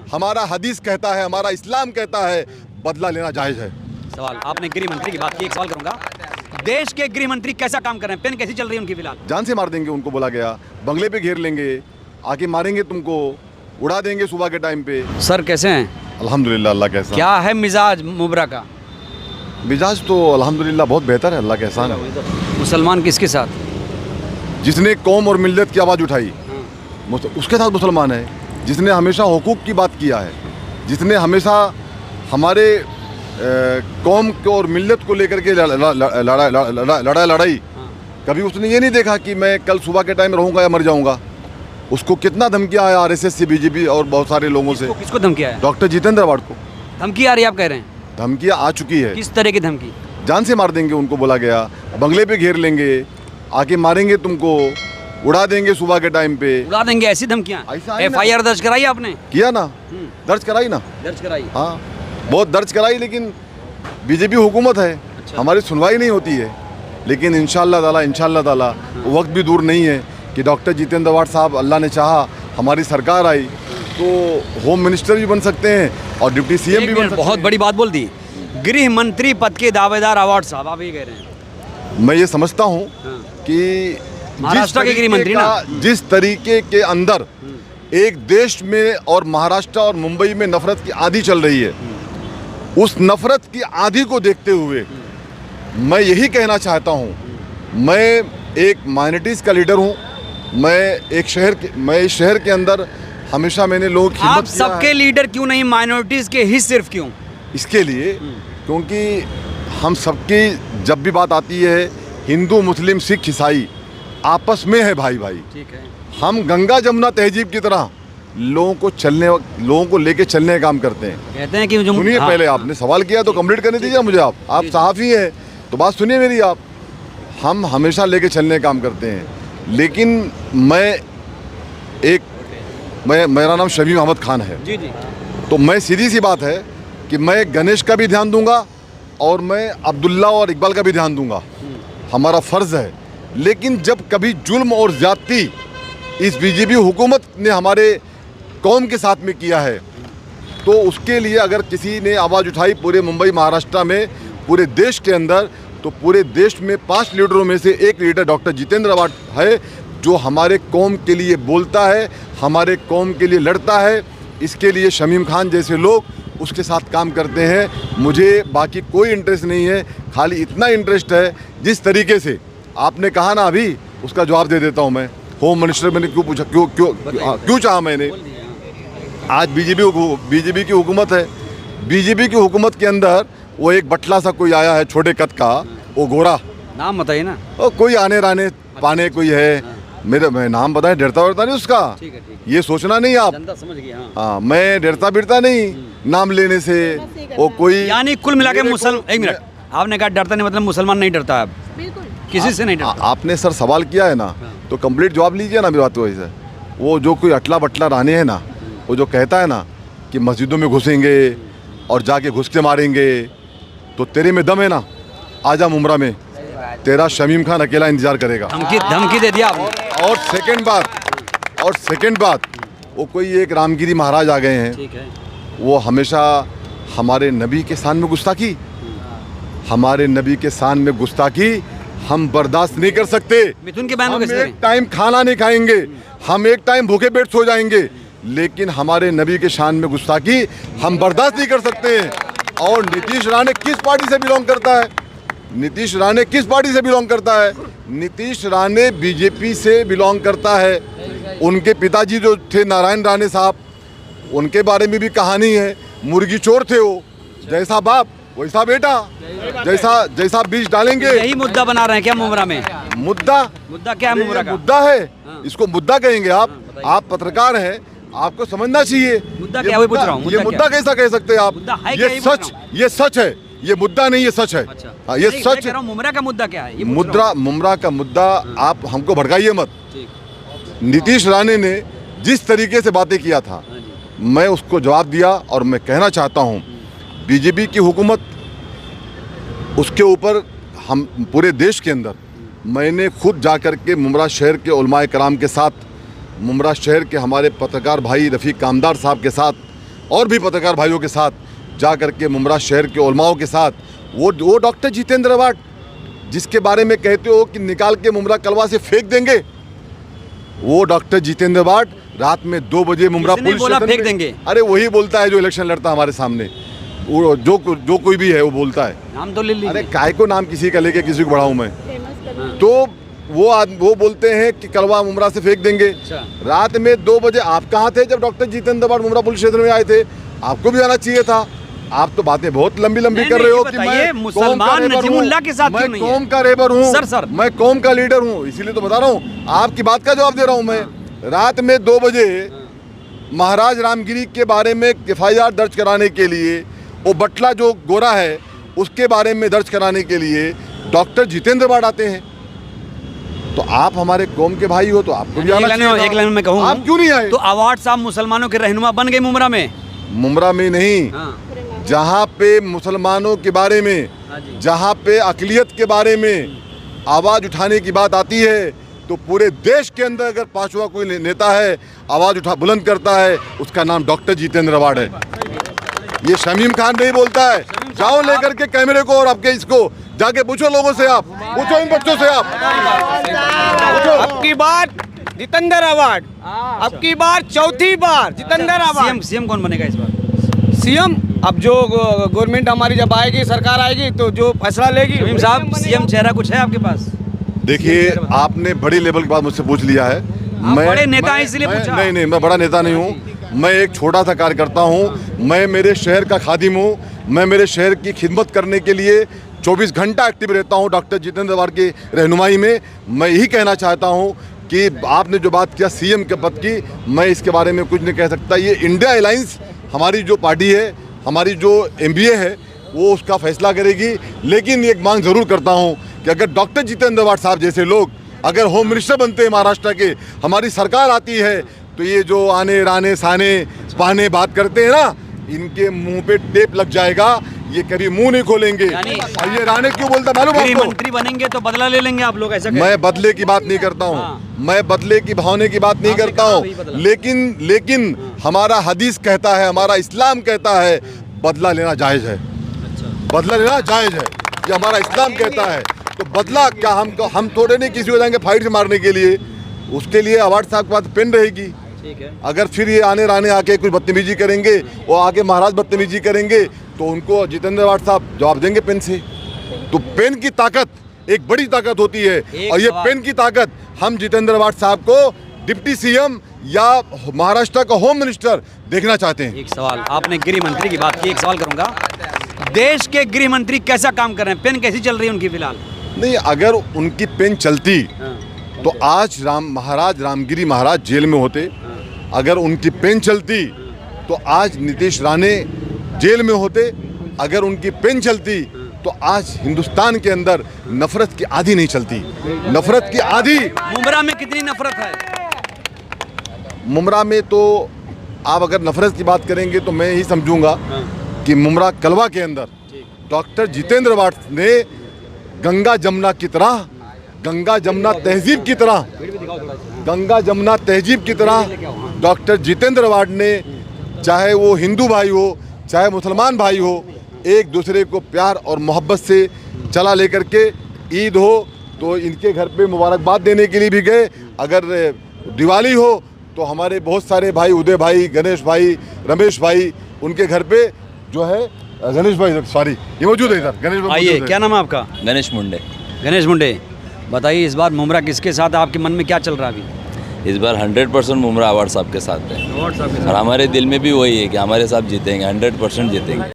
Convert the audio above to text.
हमारा हदीस कहता है, हमारा इस्लाम कहता है, बदला लेना जायज़ है। सवाल, आपने गृह मंत्री की बात की, एक सवाल करूंगा, देश के गृह मंत्री कैसा काम कर रहे हैं? पेन कैसी चल रही है उनकी फिलहाल? जान से मार देंगे उनको, बोला गया, बंगले पे घेर लेंगे, आके मारेंगे तुमको, उड़ा देंगे सुबह के टाइम पे। सर कैसे हैं? अल्हम्दुलिल्लाह, अल्लाह का एहसान। क्या है मिजाज मुबरा का? मिजाज तो अल्हम्दुलिल्लाह बहुत बेहतर है, अल्लाह का एहसान है। मुसलमान किसके साथ? जिसने कौम और मिल्लत की आवाज़ उठाई उसके साथ मुसलमान है। जिसने हमेशा हुकूक की बात किया है, जिसने हमेशा हमारे कौम को और मिल्लत को लेकर के लड़ाई, कभी उसने ये नहीं देखा कि मैं कल सुबह के टाइम रहूँगा या मर जाऊँगा। उसको कितना धमकियाँ आया RSS से, BJP और बहुत सारे लोगों से। किसको धमकी आया? डॉक्टर जितेंद्र अवार्ड को धमकी आ रही है, आप कह रहे हैं? धमकियाँ आ चुकी है। किस तरह की धमकी? जान से मार देंगे उनको, बोला गया, बंगले पे घेर लेंगे, आके मारेंगे तुमको, उड़ा देंगे सुबह के टाइम पे। उड़ा देंगे, ऐसी धमकियाँ? ऐसा है ना। FIR दर्ज कराई आपने? किया ना, दर्ज कराई ना। दर्ज कराई? हाँ, बहुत दर्ज कराई, लेकिन BJP हुकूमत है। अच्छा। हमारी सुनवाई नहीं होती है। लेकिन इंशाअल्लाह ताला वक्त भी दूर नहीं है कि डॉक्टर जितेंद्र अवार्ड साहब, अल्लाह ने चाहा, हमारी सरकार आई तो होम मिनिस्टर भी बन सकते हैं और डिप्टी CM भी बन सकते हैं। बहुत बड़ी बात बोल दी। गृह मंत्री पद के दावेदार अवार्ड साहब, आप ये कह रहे हैं? मैं ये समझता हूँ कि महाराष्ट्र के गृह मंत्री ना, जिस तरीके के अंदर एक देश में और महाराष्ट्र और मुंबई में नफरत की आंधी चल रही है, उस नफरत की आंधी को देखते हुए मैं यही कहना चाहता हूँ, मैं एक माइनॉरिटीज़ का लीडर हूँ, मैं इस शहर के अंदर हमेशा मैंने लोगों की आप सबके लीडर क्यों नहीं, माइनॉरिटीज़ के ही सिर्फ क्यों? इसके लिए क्योंकि हम सबकी जब भी बात आती है, हिंदू मुस्लिम सिख ईसाई आपस में है भाई भाई। ठीक है। हम गंगा जमुना तहजीब की तरह लोगों को लेके चलने का काम करते हैं। कहते हैं कि जो सुनिए, पहले आपने सवाल किया तो कंप्लीट करने दीजिए मुझे। आप सहाफ़ी हैं तो बात सुनिए मेरी। आप हम हमेशा लेके चलने का काम करते हैं, लेकिन मेरा नाम शमीम अहमद खान है। जी जी। तो मैं सीधी सी बात है कि मैं गणेश का भी ध्यान दूंगा और मैं अब्दुल्ला और इकबाल का भी ध्यान दूंगा, हमारा फ़र्ज़ है। लेकिन जब कभी जुल्म और ज़्यादती इस BJP हुकूमत ने हमारे कौम के साथ में किया है, तो उसके लिए अगर किसी ने आवाज़ उठाई पूरे मुंबई महाराष्ट्र में, पूरे देश के अंदर, तो पूरे देश में 5 लीडरों में से एक लीडर डॉक्टर जितेंद्र अवार्ड है, जो हमारे कौम के लिए बोलता है, हमारे कौम के लिए लड़ता है। इसके लिए शमीम खान जैसे लोग उसके साथ काम करते हैं। मुझे बाकी कोई इंटरेस्ट नहीं है, खाली इतना इंटरेस्ट है, जिस तरीके से आपने कहा ना अभी, उसका जवाब दे देता हूँ मैं। होम मिनिस्टर मैंने क्यों पूछा, क्यों चाहा मैंने? आज बीजेपी की हुकूमत है। BJP की हुकूमत के अंदर वो एक बटला सा कोई आया है, छोटे कद का, वो गोरा, नाम बताइए ना। कोई आने राने पाने कोई है, मैं नाम बताएं, डरता वरता नहीं उसका। ठीक है, ये सोचना नहीं आप। जनता समझ गई। हाँ, मैं डरता बिरता नहीं नाम लेने से। वो कोई, यानी कुल मिला के एक मिनट, आपने कहा डरता नहीं, मतलब मुसलमान नहीं डरता है? बिल्कुल किसी से नहीं डरता। आपने सर सवाल किया है ना, तो कंप्लीट जवाब लीजिए ना मेरी बात। तो ऐसे वो जो कोई अटला बटला राने है ना, वो जो कहता है ना कि मस्जिदों में घुसेंगे और जाके घुस के मारेंगे, तो तेरे में दम है ना, आजा मुमरा में, तेरा शमीम खान अकेला इंतजार करेगा। धमकी दे दिया आपने। और सेकंड बात, वो कोई एक रामगिरी महाराज आ गए हैं। ठीक है। वो हमेशा हमारे नबी के शान में गुस्ताखी, हमारे नबी के शान में गुस्ताखी हम बर्दाश्त नहीं कर सकते। मिथुन के बयान हम एक टाइम खाना नहीं खाएंगे, हम एक टाइम भूखे पेट सो जाएंगे, लेकिन हमारे नबी के शान में गुस्ताखी हम बर्दाश्त नहीं कर सकते। और नीतीश राणे किस पार्टी से बिलोंग करता है? नीतीश राणे किस पार्टी से बिलोंग करता है? नीतीश राणे BJP से बिलोंग करता है। उनके पिताजी जो थे नारायण राणे साहब, उनके बारे में भी कहानी है, मुर्गी चोर थे वो, जैसा बाप वैसा बेटा, जैसा बीज डालेंगे। यही मुद्दा बना रहे हैं क्या मुमरा में? मुद्दा क्या है मुमरा का? मुद्दा है, इसको मुद्दा कहेंगे आप पत्रकार हैं, आपको समझना चाहिए। मुद्दा क्या, वही पूछ रहा हूं। ये मुद्दा कैसा कह सकते हैं आप? ये सच है, ये मुद्दा नहीं, ये सच है। अच्छा। ये सच है। मुमरा का मुद्दा क्या है? मुमरा का मुद्दा, आप हमको भड़काइए मत। नीतीश राणे ने जिस तरीके से बातें किया था, मैं उसको जवाब दिया। और मैं कहना चाहता हूँ, BJP की हुकूमत, उसके ऊपर हम पूरे देश के अंदर, मैंने खुद जाकर के मुमरा शहर के उलमाए कराम के साथ, मुमरा शहर के हमारे पत्रकार भाई रफ़ीक कामदार साहब के साथ और भी पत्रकार भाइयों के साथ जा करके मुमरा शहर के उलमाओं के साथ वो डॉक्टर जितेंद्र अवार्ड जिसके बारे में कहते हो कि निकाल के मुमरा कलवा से फेंक देंगे, वो डॉक्टर जितेंद्र अवार्ड रात में 2 बजे मुमरा किसने पुलिस बोला स्टेशन फेंक पे- देंगे? अरे वही बोलता है जो इलेक्शन लड़ता है हमारे सामने, वो जो कोई भी है वो बोलता है। नाम तो ले अरे लीजिए। काय को नाम किसी का लेके किसी को बढ़ाऊं मैं? तो वो बोलते हैं कि कलवा मुमरा से फेंक देंगे। अच्छा। रात में 2 बजे आप कहाँ थे जब doctor Jitendra award Mumbra police station में आए थे? आपको भी आना चाहिए था। आप तो बातें बहुत लंबी नहीं, कर रहे हो ये कि बताइए, मैं मुसलमान कौम का रेबर नजीमुल्लाह हूं, के साथ मैं क्यों नहीं है? कौम का रेबर हूँ, सर। मैं कौम का लीडर हूँ, इसीलिए तो बता रहा हूँ, आपकी बात का जवाब दे रहा हूँ मैं। रात में 2 बजे महाराज रामगिरी के बारे में FIR दर्ज कराने के लिए, वो बटला जो गोरा है उसके बारे में दर्ज कराने के लिए डॉक्टर जितेंद्र अवार्ड आते हैं। तो आप हमारे कौम के भाई हो तो आपको भी आना चाहिए था। एक लाइन में कहूँ, आप क्यों नहीं आए? तो अवार्ड साहब मुसलमानों के रहनुमा बन गए मुमरा में। मुमरा में नहीं, जहाँ पे मुसलमानों के बारे में, जहाँ पे अक़लियत के बारे में आवाज़ उठाने की बात आती है, तो पूरे देश के अंदर अगर 5वां कोई नेता है आवाज़ बुलंद करता है, उसका नाम डॉक्टर जितेंद्र अवार्ड है। ये शमीम खान नहीं बोलता है। जाओ लेकर के कैमरे को और आपके इसको जाके पूछो लोगों से, आप पूछो इन बच्चों से, आप पूछो। अब की बार जितेंद्र अवार्ड, अब की बार चौथी बार जितेंद्र अवार्ड। सीएम कौन बनेगा इस बार? सीएम अब जो गवर्नमेंट हमारी जब आएगी, सरकार आएगी तो जो फैसला लेगी। शमीम साहब, सीएम चेहरा कुछ है आपके पास? देखिए, आपने बड़ी लेवल की बात मुझसे पूछ लिया है। बड़े नेता हैं इसलिए पूछा। नहीं, मैं बड़ा नेता नहीं हूँ, मैं एक छोटा सा कार्यकर्ता हूँ। मैं मेरे शहर का खादिम हूँ, मैं मेरे शहर की खिदमत करने के लिए 24 घंटा एक्टिव रहता हूँ डॉक्टर जितेंद्र अवार्ड की रहनुमाई में। मैं यही कहना चाहता हूँ कि आपने जो बात किया सीएम के पद की, मैं इसके बारे में कुछ नहीं कह सकता। ये इंडिया अलायंस हमारी जो पार्टी है, हमारी जो MBA है, वो उसका फैसला करेगी। लेकिन एक मांग ज़रूर करता हूँ कि अगर डॉक्टर जितेंद्र अवार्ड साहब जैसे लोग अगर होम मिनिस्टर बनते हैं महाराष्ट्र के, हमारी सरकार आती है, तो ये जो आने राने साने पाने बात करते हैं ना, इनके मुंह पे टेप लग जाएगा, ये कभी मुंह नहीं खोलेंगे। और ये राणे क्यों बोलता मालूम गृह आपको? मंत्री बनेंगे तो बदला ले लेंगे आप लोग, ऐसा मैं बदले की बात नहीं करता हूँ, मैं बदले की भावने की बात नहीं करता हूँ, लेकिन हमारा हदीस कहता है, हमारा इस्लाम कहता है बदला लेना जायज़ है। बदला लेना जायज़ है, ये हमारा इस्लाम कहता है। तो बदला क्या हम थोड़े नहीं किसी को जाएंगे फाइट से मारने के लिए। उसके लिए अवार्ड साहब के पास पेन रहेगी। ठीक है। अगर फिर ये आने राने आके कुछ बदतमीजी करेंगे, वो आके महाराज बदतमीजी करेंगे, तो उनको जितेंद्र अवार्ड साहब जवाब देंगे पेन से। तो पेन की ताकत एक बड़ी ताकत होती है, और ये पेन की ताकत हम जितेंद्र अवार्ड साहब को डिप्टी CM या महाराष्ट्र का होम मिनिस्टर देखना चाहते हैं। एक सवाल, आपने गृह मंत्री की बात की, एक सवाल करूंगा, देश के गृह मंत्री कैसा काम कर रहे हैं? पेन कैसी चल रही है उनकी फिलहाल? नहीं, अगर उनकी पेन चलती तो आज महाराज रामगिरी महाराज जेल में होते। अगर उनकी पेन चलती तो आज नीतीश राणे जेल में होते। अगर उनकी पेन चलती तो आज हिंदुस्तान के अंदर नफरत की आधी नहीं चलती। नफरत की आधी मुमरा में कितनी नफरत है? मुमरा में तो आप अगर नफरत की बात करेंगे तो मैं ही समझूंगा कि मुमरा कलवा के अंदर डॉक्टर जितेंद्र अवार्ड ने गंगा जमुना की तरह, गंगा जमुना तहजीब की तरह, गंगा जमुना तहजीब की तरह डॉक्टर जितेंद्र अवार्ड ने, चाहे वो हिंदू भाई हो चाहे मुसलमान भाई हो, एक दूसरे को प्यार और मोहब्बत से चला लेकर के ईद हो तो इनके घर पे मुबारकबाद देने के लिए भी गए। अगर दिवाली हो तो हमारे बहुत सारे भाई, उदय भाई, गणेश भाई, रमेश भाई, उनके घर पे जो है गणेश भाई, सॉरी ये मौजूद है इधर, गणेश भाई आइए, मौजूद है। क्या नाम है आपका? गणेश मुंडे। गणेश मुंडे, बताइए इस बार मुमरा किसके साथ है? आपके मन में क्या चल रहा है अभी? इस बार 100% मुमरा अवार्ड साहब के साथ है, अवार्ड साहब के और हमारे दिल में भी वही है कि हमारे साहब जीतेंगे, 100% जीतेंगे।